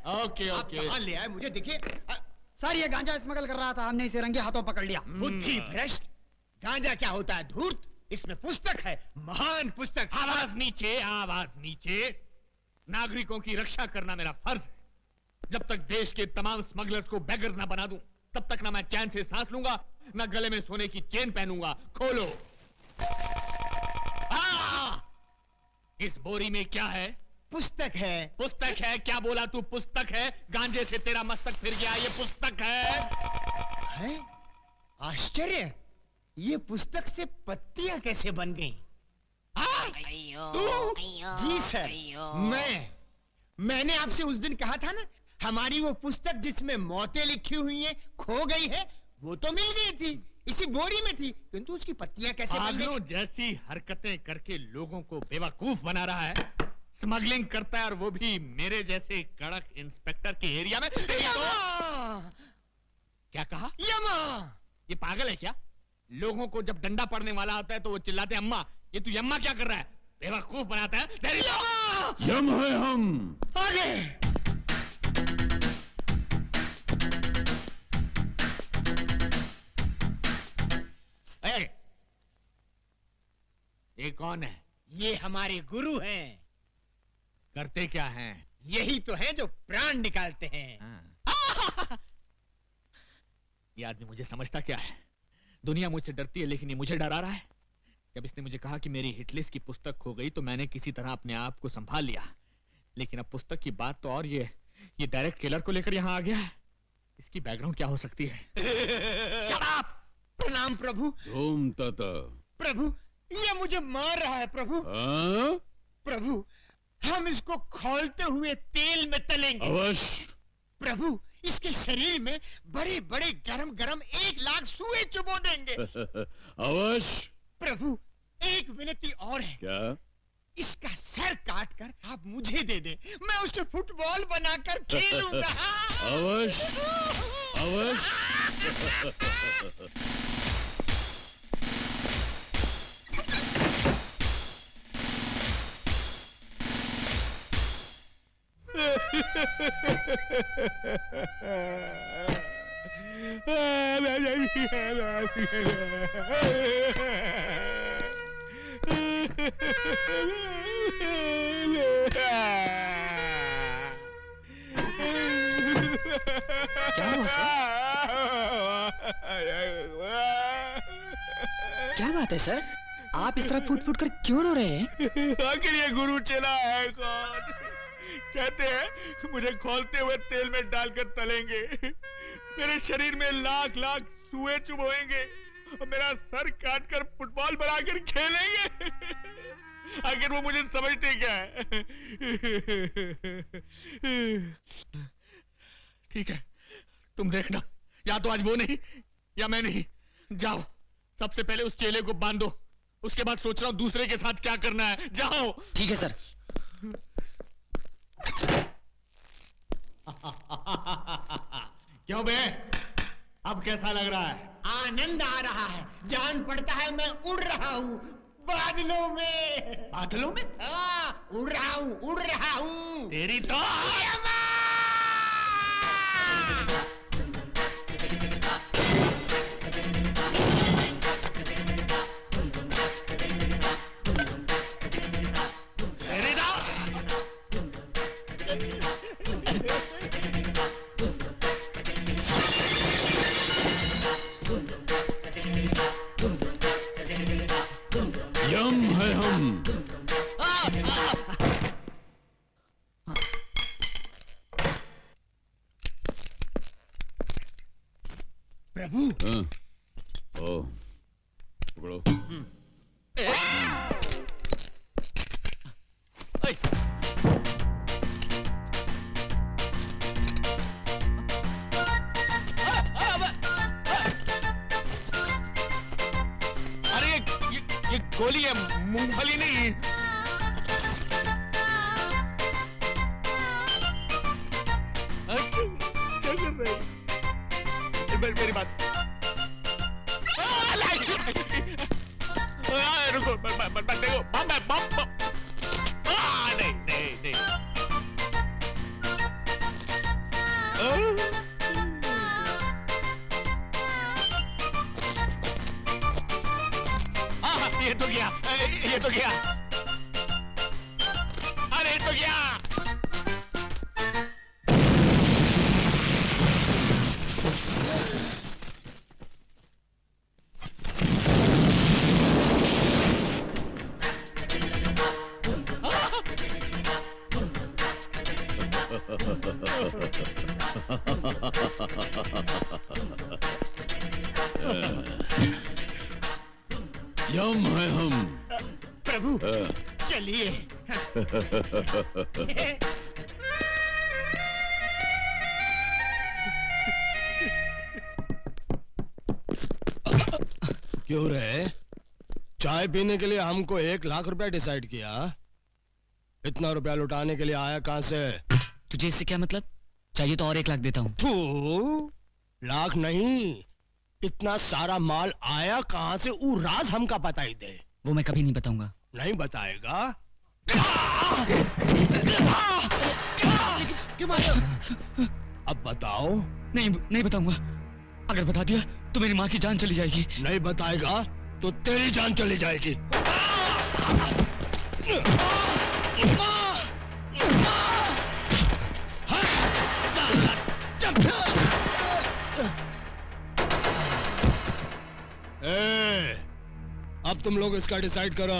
Okay आप okay. कहाँ ले आए मुझे देखिए। सर ये गांजा स्मगल कर रहा था, हमने इसे रंगे हाथों पकड़ लिया। बुद्धि भ्रष्ट, गांजा क्या होता है धूर्त, इसमें पुस्तक है, महान पुस्तक। आवाज नीचे, आवाज नीचे। नागरिकों की रक्षा करना मेरा फर्ज है। जब तक देश के तमाम स्मगलर्स को बेगर्स ना बना दूं, तब तक ना मैं चैन से सांस लूंगा, ना गले में सोने की चेन पहनूंगा। खोलो। इस बोरी में क्या है? पुस्तक है। पुस्तक है? क्या बोला तू? पुस्तक है? गांजे से तेरा मस्तक फिर गया, ये पुस्तक है? आश्चर्य, ये पुस्तक से पत्तियां कैसे बन गई? जी सर, मैंने आपसे उस दिन कहा था ना, हमारी वो पुस्तक जिसमें मौतें लिखी हुई हैं खो गई है, वो तो मिल गई थी, इसी बोरी में थी, किंतु उसकी पत्तियां कैसे बन गई? जैसी हरकतें करके लोगों को बेवकूफ बना रहा है, स्मगलिंग करता है, और वो भी मेरे जैसे कड़क इंस्पेक्टर के एरिया में। क्या कहा? यमा! ये पागल है क्या? लोगों को जब डंडा पड़ने वाला होता है तो वो चिल्लाते हैं अम्मा। ये तू यम्मा क्या कर रहा है? बेवकूफ बनाता है। यम है हम। आगे। ये कौन है? ये हमारे गुरु हैं। करते क्या हैं? यही तो है जो प्राण निकालते हैं। ये आदमी मुझे समझता क्या है? दुनिया मुझसे डरती है, लेकिन ये मुझे डरा रहा है। जब इसने मुझे कहा कि मेरी हिटलिस्ट की पुस्तक खो गई तो मैंने किसी तरह अपने आप को संभाल लिया, लेकिन अब पुस्तक की बात तो और ये डायरेक्ट किलर को लेकर यहाँ आ गया है। इसकी बैकग्राउंड क्या हो सकती है? प्रणाम प्रभु। ओम तथा। प्रभु, ये मुझे मार रहा है प्रभु। प्रभु, हम इसको खौलते हुए तेल में तलेंगे। अवश्य। प्रभु, इसके शरीर में बड़े बड़े गरम गरम 1,00,000 सुए चुबो देंगे। अवश्य। प्रभु, एक विनती और है। क्या? इसका सर काट कर आप मुझे दे दे, मैं उसे फुटबॉल बनाकर खेलूंगा। अवश्य अवश्य। क्या हुआ सर? क्या बात है सर? आप इस तरह फूट फूट कर क्यों रो रहे हैं? आखिर ये गुरु चला है कौन? कहते हैं मुझे खौलते हुए तेल में डालकर तलेंगे, मेरे शरीर में 1,00,000 सुए चुभोएंगे और मेरा सर काटकर फुटबॉल बनाकर खेलेंगे। आखिर वो मुझे समझते क्या है? ठीक है, तुम देखना, या तो आज वो नहीं या मैं नहीं। जाओ, सबसे पहले उस चेले को बांधो, उसके बाद सोच रहा हूं दूसरे के साथ क्या करना है। जाओ। ठीक है सर। क्यों बे, अब कैसा लग रहा है? आनंद आ रहा है, जान पड़ता है मैं उड़ रहा हूँ बादलों में। बादलों में? उड़ रहा हूँ, उड़ रहा हूँ। तेरी तो यम है हम। प्रभु। ओ, पकड़ो। अरे ये गोली है, मूंगफली नहीं। क्या कर रहे हैं? मेरी बात रुको, देखो बम है, बम। नहीं नहीं नहीं। ये तो गया। अरे ये तो गया। यम है हम। प्रभु चलिए। क्यों रे? चाय पीने के लिए हमको 1 लाख रुपया डिसाइड किया। इतना रुपया लुटाने के लिए आया कहां से? तुझे इससे क्या मतलब? चाहिए तो और 1 लाख देता हूँ। तू लाख नहीं, इतना सारा माल आया कहां से वो राज हमका बता ही दे। वो मैं कभी नहीं बताऊंगा। नहीं बताएगा? क्यों मारो? अब बताओ। नहीं बताऊंगा। अगर बता दिया तो मेरी माँ की जान चली जाएगी। नहीं बताएगा तो तेरी जान चली जाएगी। अब तुम लोग इसका डिसाइड करो।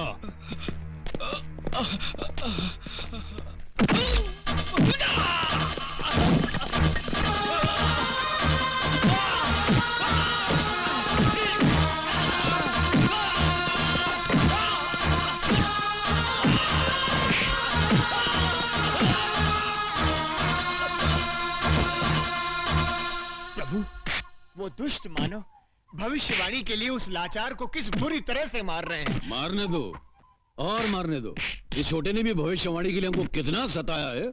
प्रभु वो दुष्ट मानव भविष्यवाणी के लिए उस लाचार को किस बुरी तरह से मार रहे हैं। मारने दो और मारने दो। इस छोटे ने भी भविष्यवाणी के लिए हमको कितना सताया है,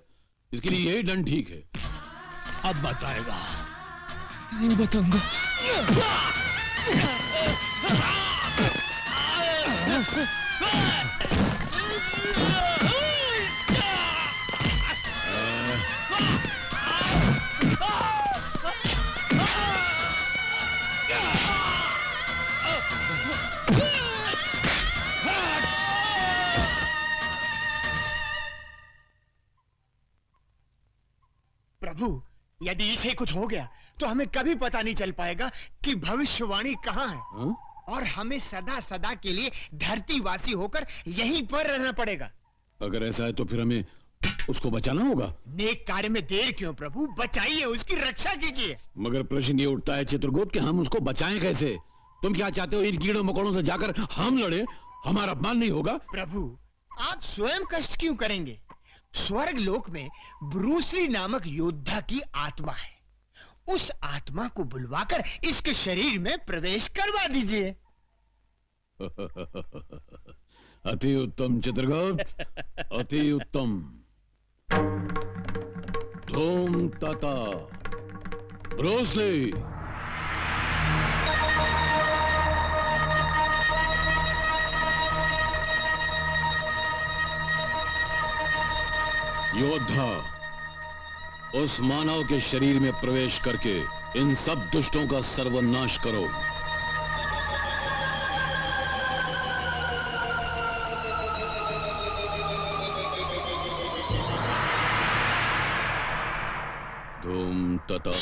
इसके लिए यही दंड ठीक है। अब बताएगा। नहीं बताऊंगा। प्रभु यदि इसे कुछ हो गया तो हमें कभी पता नहीं चल पाएगा कि भविष्यवाणी कहाँ है। हाँ? और हमें सदा सदा के लिए धरतीवासी होकर यहीं पर रहना पड़ेगा। अगर ऐसा है तो फिर हमें उसको बचाना होगा। नेक कार्य में देर क्यों प्रभु, बचाइए, उसकी रक्षा कीजिए। मगर प्रश्न ये उठता है चित्रगुप्त कि हम उसको बचाएं कैसे? तुम क्या चाहते हो, इन कीड़ों मकोड़ों से जाकर हम लड़े? हमारा अपमान नहीं होगा? प्रभु आप स्वयं कष्ट क्यों करेंगे? स्वर्ग लोक में ब्रूसली नामक योद्धा की आत्मा है। उस आत्मा को बुलवाकर इसके शरीर में प्रवेश करवा दीजिए। अति उत्तम चित्रगुप्त, अति उत्तम। धूम तता ब्रूसली। योद्धा उस मानव के शरीर में प्रवेश करके इन सब दुष्टों का सर्वनाश करो। धूम तता।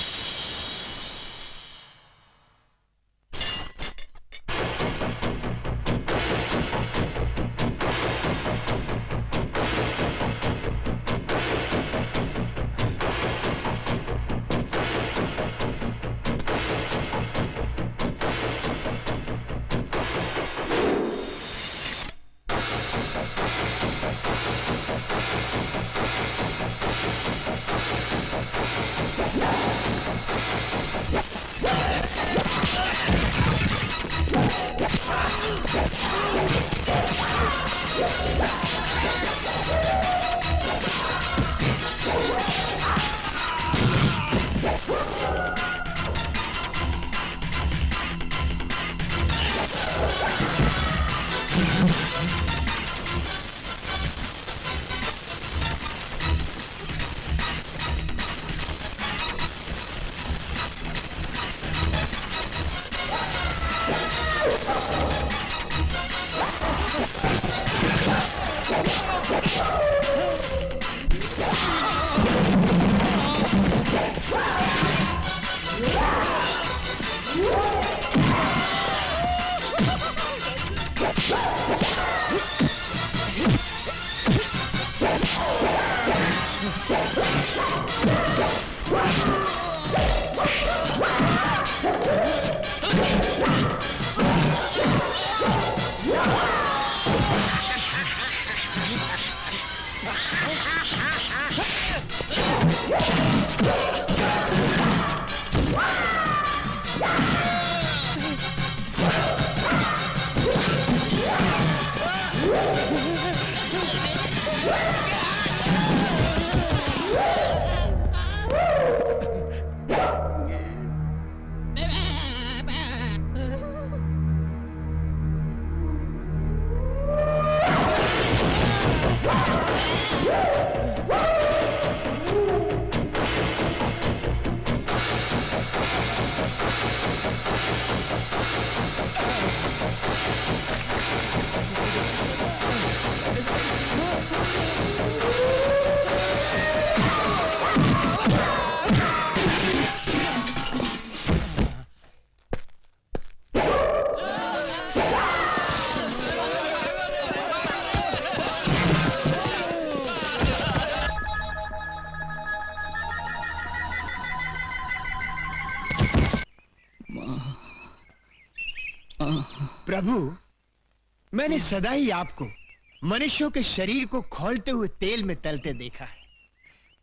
प्रभु, मैंने सदा ही आपको मनुष्यों के शरीर को खौलते हुए तेल में तलते देखा है,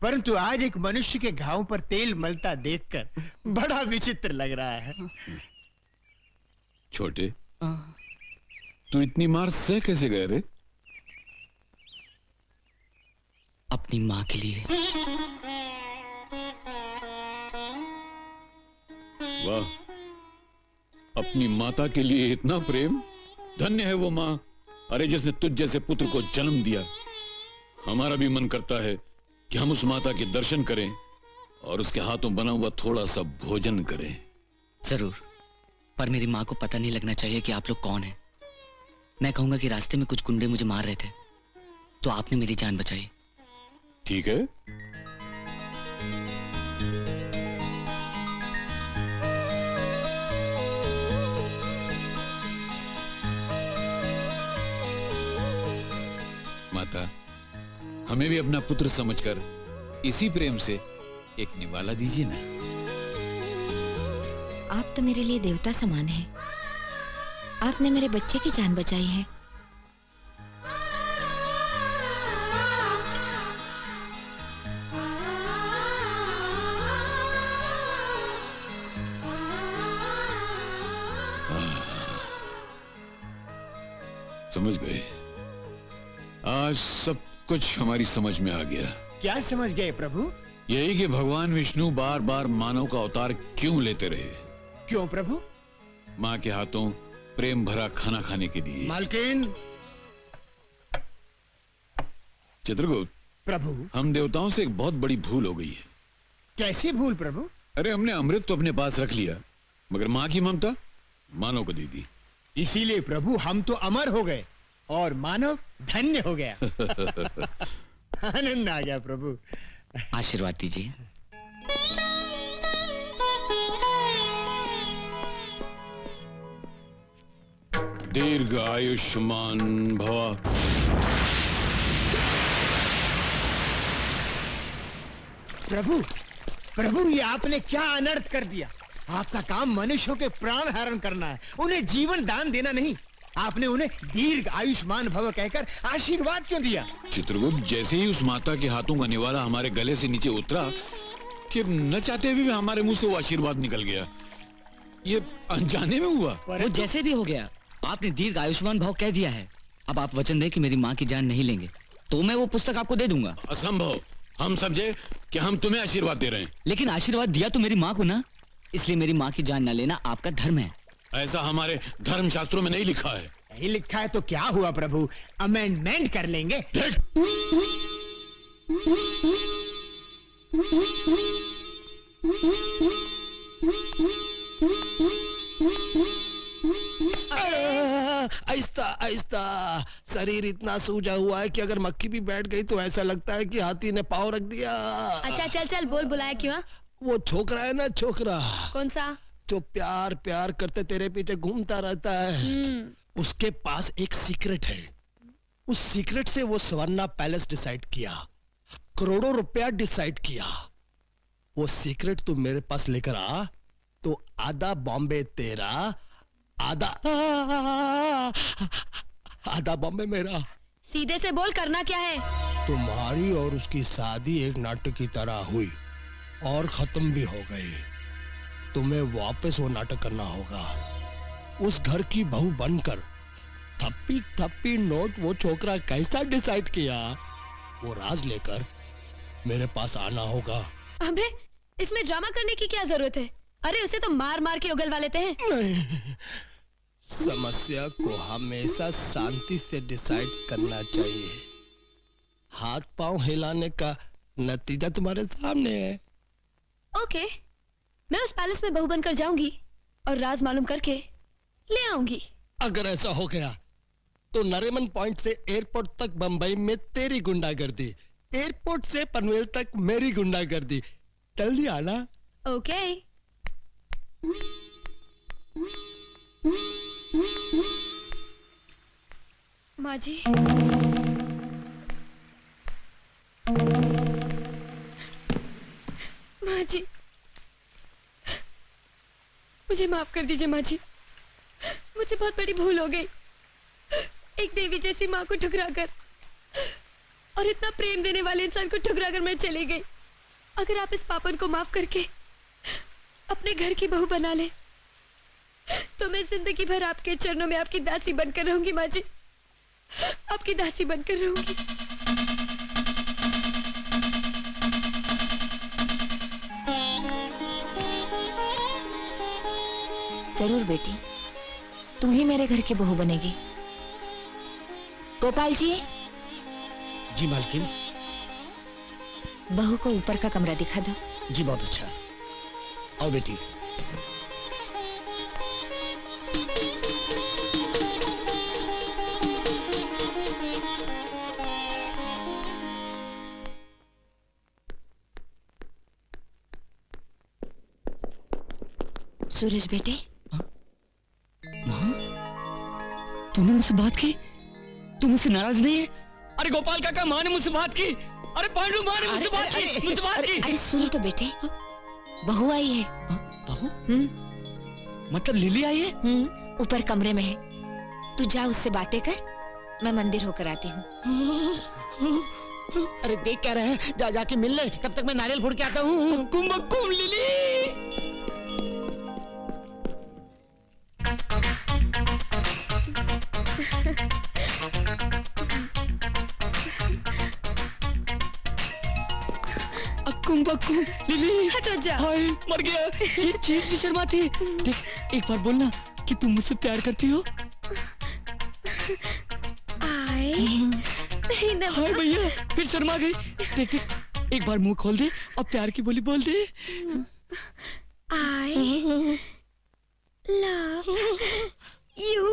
परंतु आज एक मनुष्य के घावों पर तेल मलता देखकर बड़ा विचित्र लग रहा है। छोटे, तू इतनी मार सह कैसे गए रे? अपनी माँ के लिए। वाह, अपनी माता के लिए इतना प्रेम। धन्य है वो माँ, अरे जिसने तुझ जैसे पुत्र को जन्म दिया। हमारा भी मन करता है कि हम उस माता के दर्शन करें और उसके हाथों बना हुआ थोड़ा सा भोजन करें। जरूर, पर मेरी माँ को पता नहीं लगना चाहिए कि आप लोग कौन हैं। मैं कहूंगा कि रास्ते में कुछ गुंडे मुझे मार रहे थे, तो आपने मेरी जान बचाई। ठीक है, माता, हमें भी अपना पुत्र समझकर इसी प्रेम से एक निवाला दीजिए ना। आप तो मेरे लिए देवता समान हैं। आपने मेरे बच्चे की जान बचाई है। समझ गए, आज सब कुछ हमारी समझ में आ गया। क्या समझ गए प्रभु? यही कि भगवान विष्णु बार बार मानव का अवतार क्यों लेते रहे। क्यों प्रभु? माँ के हाथों प्रेम भरा खाना खाने के लिए। मालकिन। चित्रगुप्त प्रभु, हम देवताओं से एक बहुत बड़ी भूल हो गई है। कैसी भूल प्रभु? अरे हमने अमृत तो अपने पास रख लिया, मगर माँ की ममता मानव को दे दी। इसीलिए प्रभु हम तो अमर हो गए और मानव धन्य हो गया। आनंद आ गया प्रभु। आशीर्वाद दीजिए। दीर्घ आयुष्मान भव। प्रभु, प्रभु ये आपने क्या अनर्थ कर दिया। आपका काम मनुष्यों के प्राण हरण करना है, उन्हें जीवन दान देना नहीं। आपने उन्हें दीर्घ आयुष्मान भव कहकर आशीर्वाद क्यों दिया? चित्रगुप्त, जैसे ही उस माता के हाथों का निवाला हमारे गले से नीचे उतरा कि न चाहते हुए भी हमारे मुंह से वो आशीर्वाद निकल गया। ये अनजाने में हुआ। वो जैसे भी हो गया, आपने दीर्घ आयुष्मान भव कह दिया है। अब आप वचन दें कि मेरी माँ की जान नहीं लेंगे, तो मैं वो पुस्तक आपको दे दूंगा। असंभव। हम समझे कि हम तुम्हें आशीर्वाद दे रहे हैं। लेकिन आशीर्वाद दिया तो मेरी माँ को ना, इसलिए मेरी माँ की जान न लेना आपका धर्म है। ऐसा हमारे धर्म शास्त्रों में नहीं लिखा है। नहीं लिखा है तो क्या हुआ प्रभु, अमेंडमेंट कर लेंगे। देख, आहिस्ता आहिस्ता। शरीर इतना सूजा हुआ है कि अगर मक्खी भी बैठ गई तो ऐसा लगता है कि हाथी ने पाँव रख दिया। अच्छा चल चल, बोल, बुलाया क्यों? वो छोकरा है ना, छोकरा कौन सा? जो प्यार प्यार करते तेरे पीछे घूमता रहता है, उसके पास एक सीक्रेट है। उस सीक्रेट से वो सवर्णा पैलेस डिसाइड किया। करोड़ों रुपया डिसाइड किया। वो सीक्रेट तू मेरे पास लेकर आ तो आधा बॉम्बे तेरा, आधा बॉम्बे मेरा। सीधे से बोल, करना क्या है? तुम्हारी और उसकी शादी एक नाटक की तरह हुई और खत्म भी हो गई। तुम्हें वापस वो नाटक करना होगा। उस घर की बहू बनकर थप्पी थप्पी नोट वो छोकरा कैसा डिसाइड किया, वो राज लेकर मेरे पास आना होगा। अबे, इसमें ड्रामा करने की क्या जरूरत है? अरे उसे तो मार मार के उगलवा लेते हैं। नहीं, समस्या को हमेशा शांति से डिसाइड करना चाहिए। हाथ पांव हिलाने का नतीजा तुम्हारे सामने है। ओके, मैं उस पैलेस में बहू बनकर जाऊंगी और राज मालूम करके ले आऊंगी। अगर ऐसा हो गया तो नरीमन पॉइंट से एयरपोर्ट तक बंबई में तेरी गुंडागर्दी, एयरपोर्ट से पनवेल तक मेरी गुंडागर्दी। जल्दी आना। ओके। माँ जी, माँ जी, मुझे माफ कर दीजिए माँ जी। मुझसे बहुत बड़ी भूल हो गई। एक देवी जैसी माँ को ठुकराकर और इतना प्रेम देने वाले इंसान को ठुकराकर मैं चली गई। अगर आप इस पापन को माफ करके अपने घर की बहू बना ले तो मैं जिंदगी भर आपके चरणों में आपकी दासी बनकर रहूंगी माँ जी, आपकी दासी बनकर रहूंगी। जरूर बेटी, तुम ही मेरे घर की बहू बनेगी। गोपाल जी। जी मालकिन। बहू को ऊपर का कमरा दिखा दो। जी बहुत अच्छा। आओ बेटी। सूरज बेटे। माँ, तूने मुझसे बात की? तू मुझसे नाराज नहीं है? अरे गोपाल काका, माँ ने मुझसे बात की। अरे पांडु, माँ ने मुझसे बात की, मुझसे बात की। अरे सुन तो बेटे, बहू आई है। बहू? मतलब लिली आई है? ऊपर कमरे में है। तू जा उससे बातें कर, मैं मंदिर होकर आती हूँ। अरे देख क्या रहे हैं, जा जाके मिल ले, तब तक मैं नारियल फोड़ के आता हूँ। कुम लिली। बक्कू लिली, हटो जा। हाय, मर गया। ये चीज भी शर्माती है। देख, एक बार बोलना कि तुम मुझसे प्यार करती हो। हाय भैया, फिर शर्मा गई। देख देख, एक बार मुंह खोल दे और प्यार की बोली बोल दे। I love you.